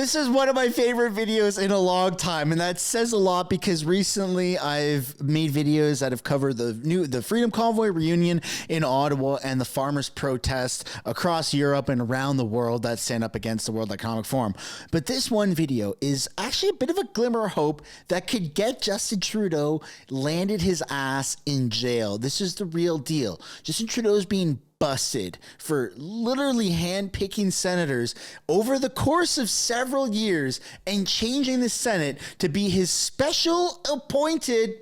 This is one of my favorite videos in a long time, and that says a lot because recently I've made videos that have covered the Freedom Convoy reunion in Ottawa and the farmers' protest across Europe and around the world that stand up against the World Economic Forum. But this one video is actually a bit of a glimmer of hope that could get Justin Trudeau landed his ass in jail. This is the real deal. Justin Trudeau is being busted for literally handpicking senators over the course of several years and changing the Senate to be his special appointed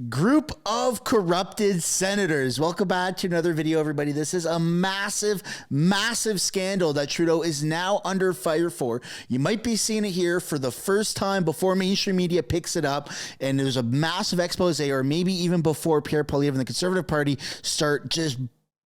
group of corrupted senators. Welcome back to another video, everybody. This is a massive, massive scandal that Trudeau is now under fire for. You might be seeing it here for the first time before mainstream media picks it up, and there's a massive expose, or maybe even before Pierre Poilievre and the Conservative Party start just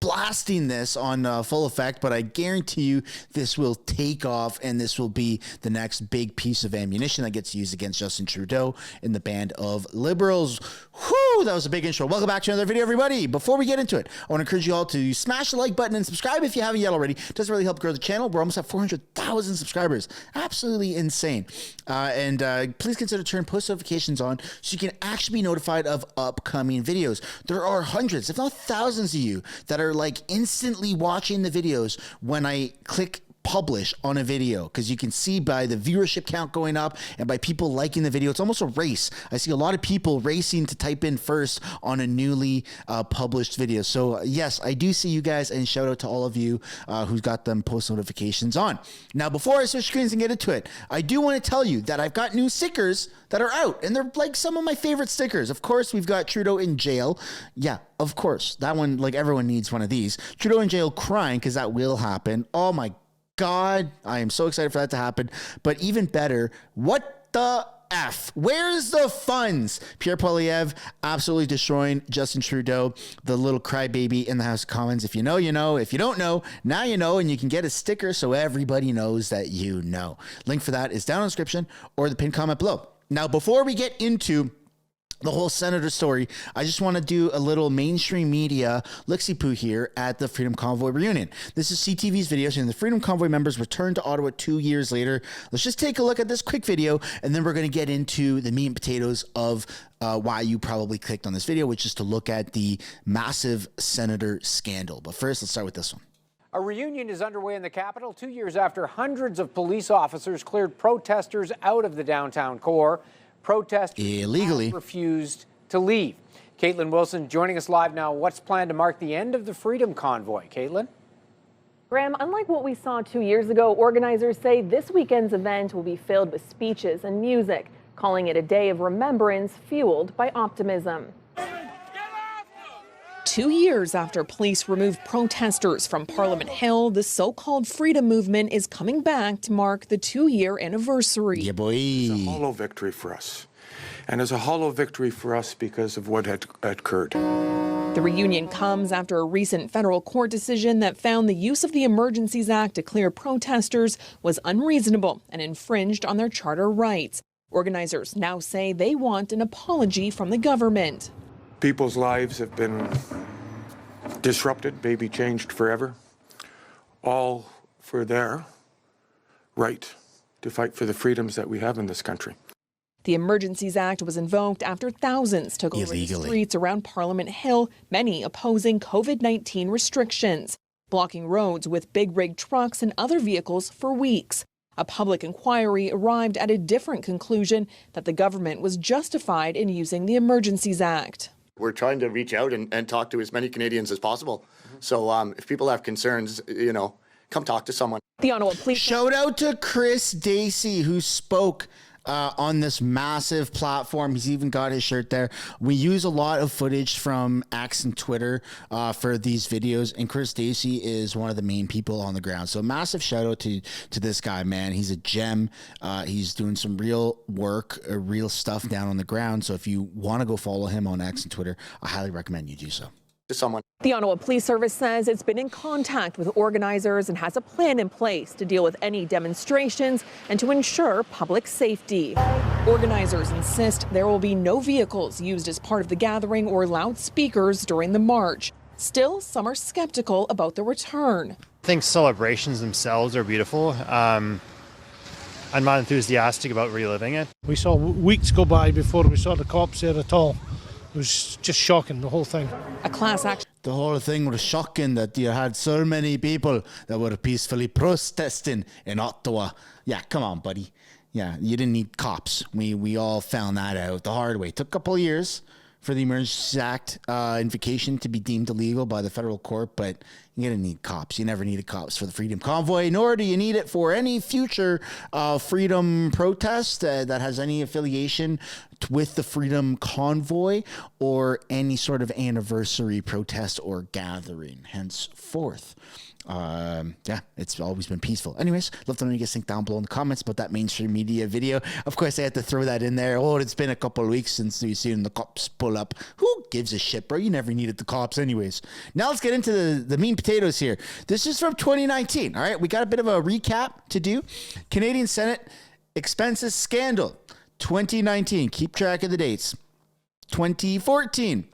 blasting this on full effect. But I guarantee you this will take off, and this will be the next big piece of ammunition that gets used against Justin Trudeau and the band of Liberals. Whew, that was a big intro. Welcome back to another video, everybody. Before we get into it, I want to encourage you all to smash the like button and subscribe if you haven't yet already. It does really help grow the channel. We're almost at 400,000 subscribers. Absolutely insane. Please consider turning post notifications on so you can actually be notified of upcoming videos. There are hundreds, if not thousands of you that are like instantly watching the videos when I click publish on a video, because you can see by the viewership count going up and by people liking the video. It's almost a race. I see a lot of people racing to type in first on a newly published video. So yes, I do see you guys, and shout out to all of you who's got them post notifications on. Now, before I switch screens and get into it, I do want to tell you that I've got new stickers that are out, and they're like some of my favorite stickers. Of course, we've got Trudeau in jail. Yeah, of course. That one, like, everyone needs one of these. Trudeau in jail crying, because that will happen. Oh my God, I am so excited for that to happen. But even better, what the F? Where's the funds? Pierre Poilievre absolutely destroying Justin Trudeau, the little crybaby in the House of Commons. If you know, you know. If you don't know, now you know, and you can get a sticker so everybody knows that you know. Link for that is down in the description or the pinned comment below. Now, before we get into the whole senator story, I just want to do a little mainstream media look-see-poo here at the Freedom Convoy reunion. This is CTV's video saying the Freedom Convoy members returned to Ottawa 2 years later. Let's just take a look at this quick video, and then we're going to get into the meat and potatoes of why you probably clicked on this video, which is to look at the massive senator scandal. But first, let's start with this one. A reunion is underway in the capital 2 years after hundreds of police officers cleared protesters out of the downtown core. Protesters illegally refused to leave. Caitlin Wilson joining us live now. What's planned to mark the end of the Freedom Convoy? Caitlin? Graham, unlike what we saw 2 years ago, organizers say this weekend's event will be filled with speeches and music, calling it a day of remembrance fueled by optimism. 2 years after police removed protesters from Parliament Hill, the so-called freedom movement is coming back to mark the 2-year anniversary. Yeah, boy. It's a hollow victory for us. And it's a hollow victory for us because of what had occurred. The reunion comes after a recent federal court decision that found the use of the Emergencies Act to clear protesters was unreasonable and infringed on their charter rights. Organizers now say they want an apology from the government. People's lives have been disrupted, maybe changed forever, all for their right to fight for the freedoms that we have in this country. The Emergencies Act was invoked after thousands took over the streets around Parliament Hill, many opposing COVID-19 restrictions, blocking roads with big rig trucks and other vehicles for weeks. A public inquiry arrived at a different conclusion, that the government was justified in using the Emergencies Act. We're trying to reach out and talk to as many Canadians as possible. So if people have concerns, you know, come talk to someone. The Ottawa Police. Shout out to Chris Dacey, who spoke on this massive platform. He's even got his shirt there. We use a lot of footage from X and Twitter for these videos, and Chris Dacey is one of the main people on the ground. So massive shout out to this guy, man. He's a gem. He's doing some real work, real stuff down on the ground. So if you want to go follow him on X and Twitter, I highly recommend you do so. To someone. The Ottawa Police Service says it's been in contact with organizers and has a plan in place to deal with any demonstrations and to ensure public safety. Organizers insist there will be no vehicles used as part of the gathering or loudspeakers during the march. Still, some are skeptical about the return. I think celebrations themselves are beautiful. I'm not enthusiastic about reliving it. We saw weeks go by before we saw the cops there at all. It was just shocking, the whole thing. A class action. The whole thing was shocking that you had so many people that were peacefully protesting in Ottawa. Yeah, come on, buddy. Yeah, you didn't need cops. We all found that out the hard way. It took a couple of years for the Emergency Act invocation to be deemed illegal by the federal court, but you're going to need cops. You never needed cops for the Freedom Convoy, nor do you need it for any future freedom protest that has any affiliation with the Freedom Convoy or any sort of anniversary protest or gathering henceforth. Yeah, it's always been peaceful. Anyways, love to know you guys think down below in the comments about that mainstream media video. Of course, I had to throw that in there. Oh, it's been a couple of weeks since we've seen the cops pull up. Who gives a shit, bro? You never needed the cops anyways. Now let's get into the mean potatoes here. This is from 2019. All right, we got a bit of a recap to do. Canadian Senate expenses scandal. 2019. Keep track of the dates. 2014.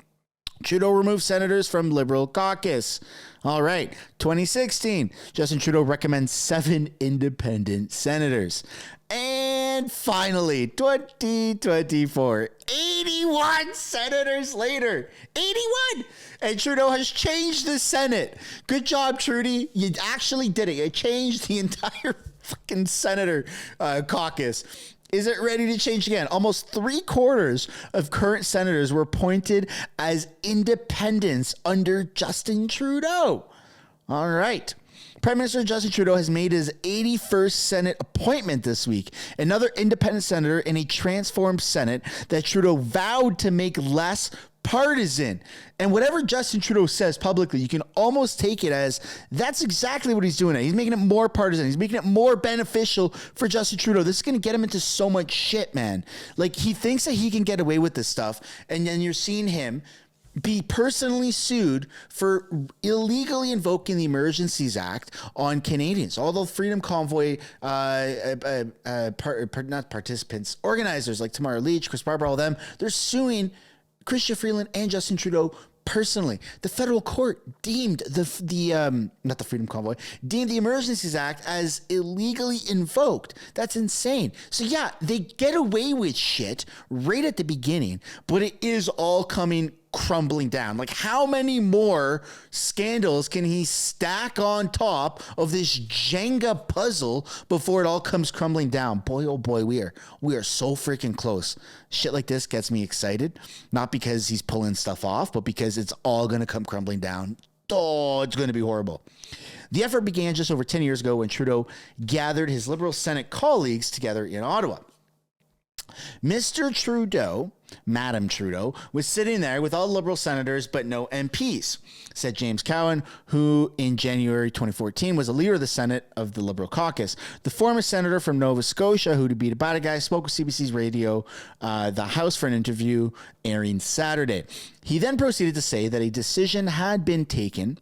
Trudeau removes senators from Liberal caucus. All right. 2016. Justin Trudeau recommends 7 independent senators. And finally, 2024. 81 senators later. 81! And Trudeau has changed the Senate. Good job, Trudy. You actually did it. You changed the entire fucking senator caucus. Is it ready to change again? Almost 3/4 of current senators were appointed as independents under Justin Trudeau. All right. Prime Minister Justin Trudeau has made his 81st Senate appointment this week. Another independent senator in a transformed Senate that Trudeau vowed to make less partisan. And whatever Justin Trudeau says publicly, you can almost take it as that's exactly what he's doing. He's making it more partisan. He's making it more beneficial for Justin Trudeau. This is going to get him into so much shit, man. Like, he thinks that he can get away with this stuff, and then you're seeing him be personally sued for illegally invoking the Emergencies Act on Canadians. All the Freedom Convoy not participants, organizers like Tamara Leach, Chris Barber, all them, they're suing Chrystia Freeland and Justin Trudeau personally. The federal court deemed not the Freedom Convoy, deemed the Emergencies Act as illegally invoked. That's insane. So yeah, they get away with shit right at the beginning, but it is all coming crumbling down. Like, how many more scandals can he stack on top of this Jenga puzzle before it all comes crumbling down? Boy, oh boy, we are so freaking close. Shit like this gets me excited, not because he's pulling stuff off, but because it's all going to come crumbling down. Oh, it's going to be horrible. The effort began just over 10 years ago when Trudeau gathered his Liberal Senate colleagues together in Ottawa. Mr. Trudeau, Madam Trudeau, was sitting there with all Liberal senators but no MPs, said James Cowan, who in January 2014 was a leader of the Senate of the Liberal caucus. The former senator from Nova Scotia, who to be the bad guy, spoke with CBC's radio, the House, for an interview airing Saturday. He then proceeded to say that a decision had been taken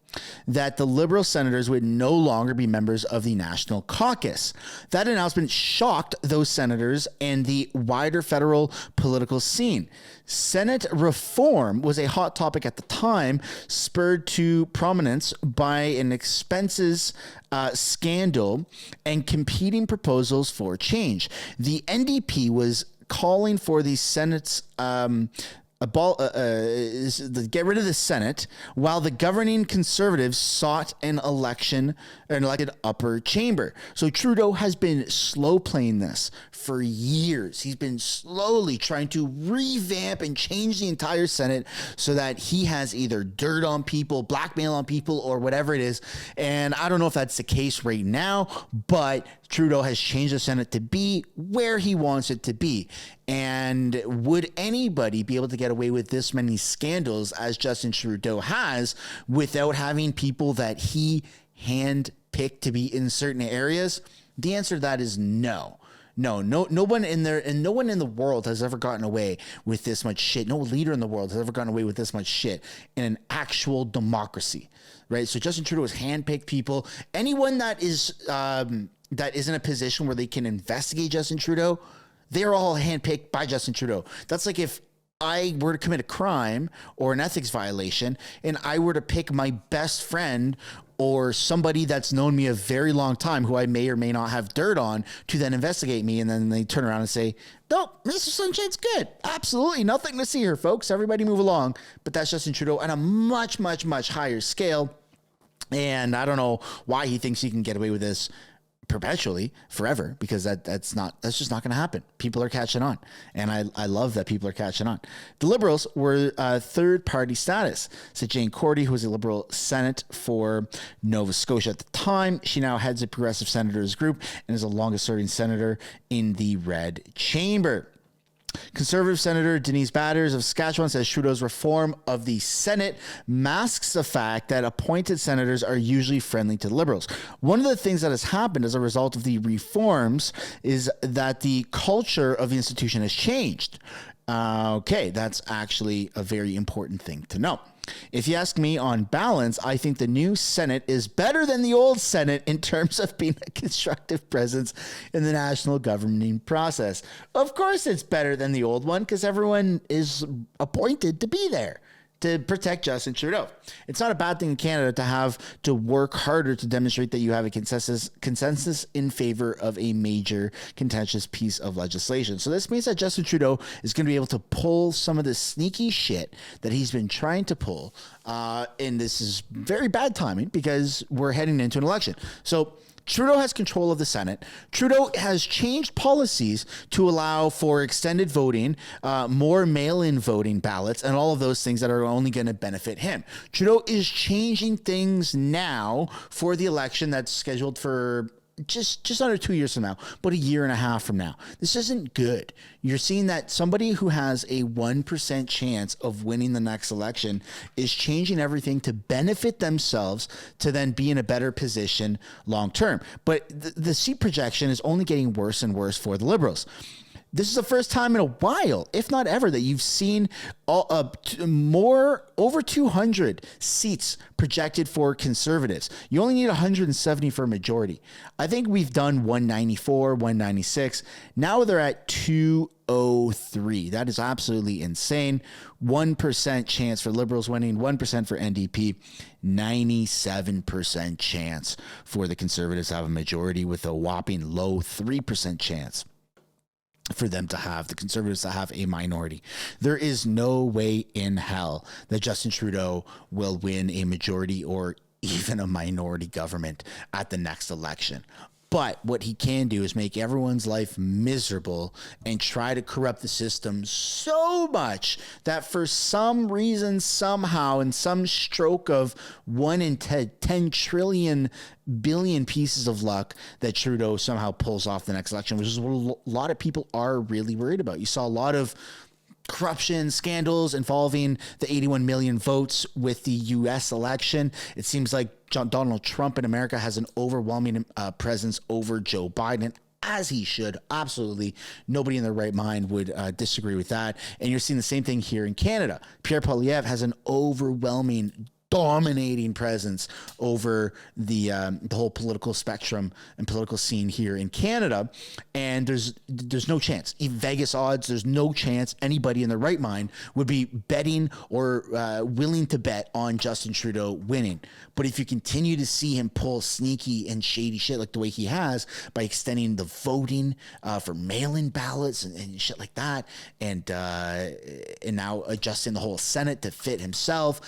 that the Liberal senators would no longer be members of the National Caucus. That announcement shocked those senators and the wider federal political scene. Senate reform was a hot topic at the time, spurred to prominence by an expenses scandal and competing proposals for change. The NDP was calling for the Senate's get rid of the Senate, while the governing Conservatives sought an elected upper chamber. So Trudeau has been slow playing this for years. He's been slowly trying to revamp and change the entire Senate so that he has either dirt on people, blackmail on people, or whatever it is. And I don't know if that's the case right now, but Trudeau has changed the Senate to be where he wants it to be. And would anybody be able to get away with this many scandals as Justin Trudeau has without having people that he handpicked to be in certain areas? The answer to that is no. No one in there, and no one in the world has ever gotten away with this much shit. No leader in the world has ever gotten away with this much shit in an actual democracy, right? So Justin Trudeau has handpicked people. Anyone that is in a position where they can investigate Justin Trudeau, they're all handpicked by Justin Trudeau. That's like if I were to commit a crime or an ethics violation and I were to pick my best friend or somebody that's known me a very long time who I may or may not have dirt on to then investigate me, and then they turn around and say, no, Mr. Sunshine's good. Absolutely nothing to see here, folks. Everybody move along. But that's Justin Trudeau on a much, much, much higher scale. And I don't know why he thinks he can get away with this perpetually forever, because that's just not going to happen. People are catching on, and I love that people are catching on. The Liberals were third party status, said Jane Cordy, who was a Liberal Senate for Nova Scotia at the time. She now heads a Progressive Senators group and is the longest serving senator in the Red Chamber. Conservative Senator Denise Batters of Saskatchewan says Trudeau's reform of the Senate masks the fact that appointed senators are usually friendly to the Liberals. One of the things that has happened as a result of the reforms is that the culture of the institution has changed. Okay, that's actually a very important thing to know. If you ask me, on balance, I think the new Senate is better than the old Senate in terms of being a constructive presence in the national governing process. Of course, it's better than the old one because everyone is appointed to be there to protect Justin Trudeau. It's not a bad thing in Canada to have to work harder to demonstrate that you have a consensus in favor of a major contentious piece of legislation. So this means that Justin Trudeau is going to be able to pull some of the sneaky shit that he's been trying to pull. And this is very bad timing because we're heading into an election. So Trudeau has control of the Senate. Trudeau has changed policies to allow for extended voting, more mail-in voting ballots, and all of those things that are only going to benefit him. Trudeau is changing things now for the election that's scheduled for just under 2 years from now, but a year and a half from now. This isn't good. You're seeing that somebody who has a 1% chance of winning the next election is changing everything to benefit themselves to then be in a better position long term. But the seat projection is only getting worse and worse for the Liberals. This is the first time in a while, if not ever, that you've seen over 200 seats projected for Conservatives. You only need 170 for a majority. I think we've done 194, 196. Now they're at 203. That is absolutely insane. 1% chance for Liberals winning, 1% for NDP, 97% chance for the Conservatives to have a majority, with a whopping low 3% chance for them to have, the Conservatives to have, a minority. There is no way in hell that Justin Trudeau will win a majority or even a minority government at the next election. But what he can do is make everyone's life miserable and try to corrupt the system so much that for some reason, somehow, in some stroke of 1 in 10 trillion billion pieces of luck, that Trudeau somehow pulls off the next election, which is what a lot of people are really worried about. You saw a lot of corruption scandals involving the 81 million votes with the U.S. election. It seems like Donald Trump in America has an overwhelming presence over Joe Biden, as he should. Absolutely. Nobody in their right mind would disagree with that. And you're seeing the same thing here in Canada. Pierre Poilievre has an overwhelming, dominating presence over the whole political spectrum and political scene here in Canada, and there's no chance. Even Vegas odds, there's no chance anybody in their right mind would be betting or willing to bet on Justin Trudeau winning. But if you continue to see him pull sneaky and shady shit like the way he has, by extending the voting for mail-in ballots and shit like that, and now adjusting the whole Senate to fit himself,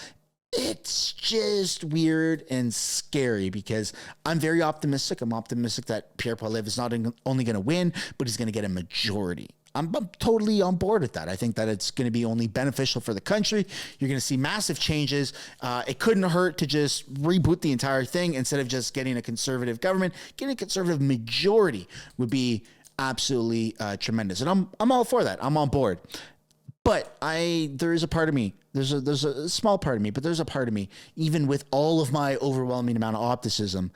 it's just weird and scary, because I'm very optimistic. I'm optimistic that Pierre Poilievre is not only going to win, but he's going to get a majority. I'm totally on board with that. I think that it's going to be only beneficial for the country. You're going to see massive changes. It couldn't hurt to just reboot the entire thing instead of just getting a conservative government. Getting a conservative majority would be absolutely tremendous. And I'm all for that. I'm on board. But there is a part of me, there's a small part of me, but there's a part of me, even with all of my overwhelming amount of optimism,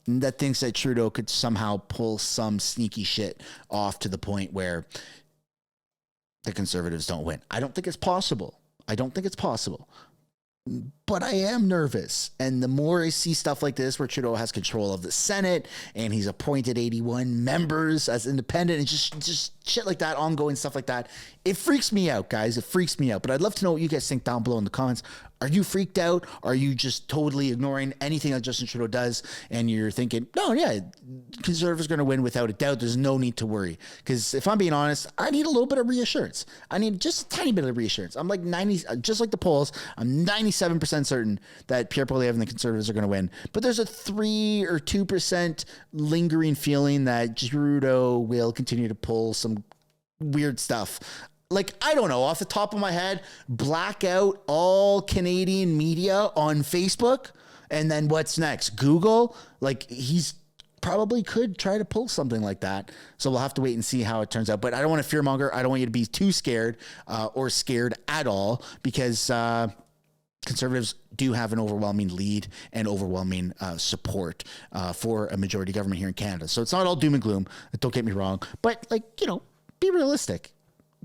that thinks that Trudeau could somehow pull some sneaky shit off to the point where the Conservatives don't win. I don't think it's possible. But I am nervous. And the more I see stuff like this, where Trudeau has control of the Senate and he's appointed 81 members as independent and just shit like that, ongoing stuff like that, it freaks me out, guys. It freaks me out. But I'd love to know what you guys think down below in the comments. Are you freaked out? Are you just totally ignoring anything that Justin Trudeau does? And you're thinking, no, yeah, Conservatives are going to win without a doubt. There's no need to worry. Because if I'm being honest, I need a little bit of reassurance. I need just a tiny bit of reassurance. I'm like 90, just like the polls, I'm 97% certain that Pierre Poilievre and the Conservatives are going to win. But there's a 3 or 2% lingering feeling that Trudeau will continue to pull some weird stuff. Like, I don't know, off the top of my head, black out all Canadian media on Facebook, and then what's next? Google? Like, he's probably could try to pull something like that. So we'll have to wait and see how it turns out. But I don't want to fearmonger. I don't want you to be too scared or scared at all, because Conservatives do have an overwhelming lead and overwhelming support for a majority government here in Canada. So it's not all doom and gloom. Don't get me wrong. But, like, you know, be realistic.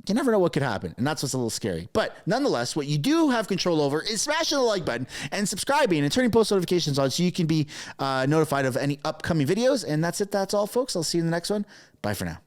You never know what could happen, and that's what's a little scary. But nonetheless, what you do have control over is smashing the like button and subscribing and turning post notifications on so you can be notified of any upcoming videos. And that's it. That's all, folks. I'll see you in the next one. Bye for now.